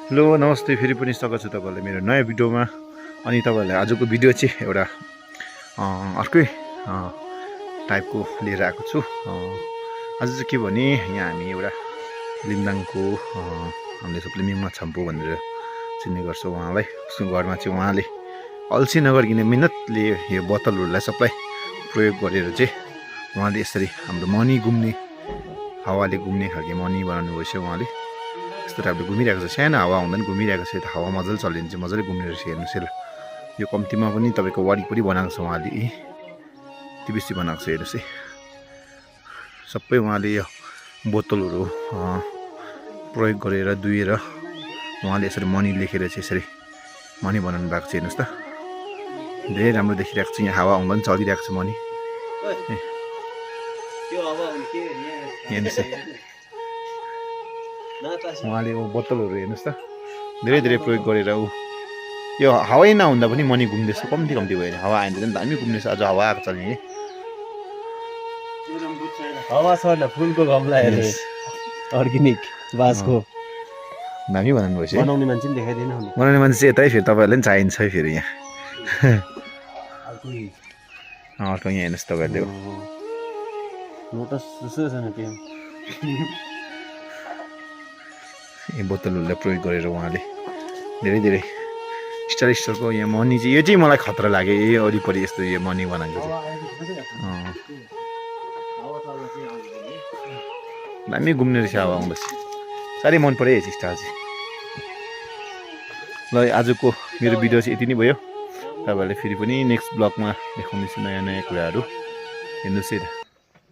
Hello नमस्ते फेरि पनि स्वागत छ तपाईँहरूलाई मेरो नयाँ भिडियोमा। अनि तपाईँहरूलाई आजको भिडियो चाहिँ एउटा अर्कै टाइपको लिएर आएको छु। आज चाहिँ के भने यहाँ हामी एउटा लिम्दाङको हामीले सबले मिङमा छम्पू भनेर चिन्ने गर्छौँ उहाँलाई। उसको घरमा चाहिँ उहाँले अल्छी नगरिकन मिहिनेतले यो बोतलहरूलाई सबलाई प्रयोग गरेर चाहिँ उहाँले यसरी हाम्रो मनी घुम्ने हावाले घुम्ने खालको मनी बनाउनु भएछ। उहाँले यस्तो टाइपले घुमिरहेको छ, सानो हावा हुँदा पनि घुमिरहेको छ। यता हावा मजाले चल्यो भने चाहिँ मजाले घुम्ने रहेछ। हेर्नुहोस् यसलाई, यो कम्तीमा पनि तपाईँको वरिपरि बनाएको छ उहाँले, यति बेसी बनाएको छ। हेर्नुहोस् है, सबै उहाँले यो बोतलहरू प्रयोग गरेर दुहेर उहाँले यसरी मनी लेखेर चाहिँ यसरी मनी बनाउनु भएको छ। हेर्नुहोस् त, धेरै राम्रो देखिरहेको छ। यहाँ हावा हुँदा पनि चलिरहेको छ मनी। हेर्नुहोस् है, उहाँले बोतलहरू हेर्नुहोस् त धेरै धेरै प्रयोग गरेर यो हावै नहुँदा पनि मनी घुम्दैछ। कम्ती कम्ती भयो भने हावा आइदिँदैन दामी घुम्दैछ। आज हावा आएको छ नि, हावा छ न। फुलको गमला हेर्नु, अर्ग्यानिक बाँसको दामी बनाउनु भएछ। बनाउने मान्छे पनि देखाइदिएन। बनाउने मान्छे चाहिँ यतै फेरि तपाईँहरूले पनि चाहिन्छ है फेरि यहाँ। अर्को यहाँ हेर्नुहोस् तपाईँहरूले लोटस जस्तो छ न त्यो यो बोतलहरूलाई प्रयोग गरेर उहाँले धेरै धेरै स्टाइलको यहाँ मनी चाहिँ यो चाहिँ मलाई खतरा लाग्यो। यो वरिपरि यस्तो यो मनी बनाएको चाहिँ दामी घुम्ने रहेछ हावा आउँदैछ। साह्रै मन पऱ्यो यो स्टाइल चाहिँ। ल आजको मेरो भिडियो चाहिँ यति नै भयो। तपाईँहरूले फेरि पनि नेक्स्ट ब्लगमा देखाउनेछु नयाँ नयाँ कुराहरू। हेर्नुहोस् है।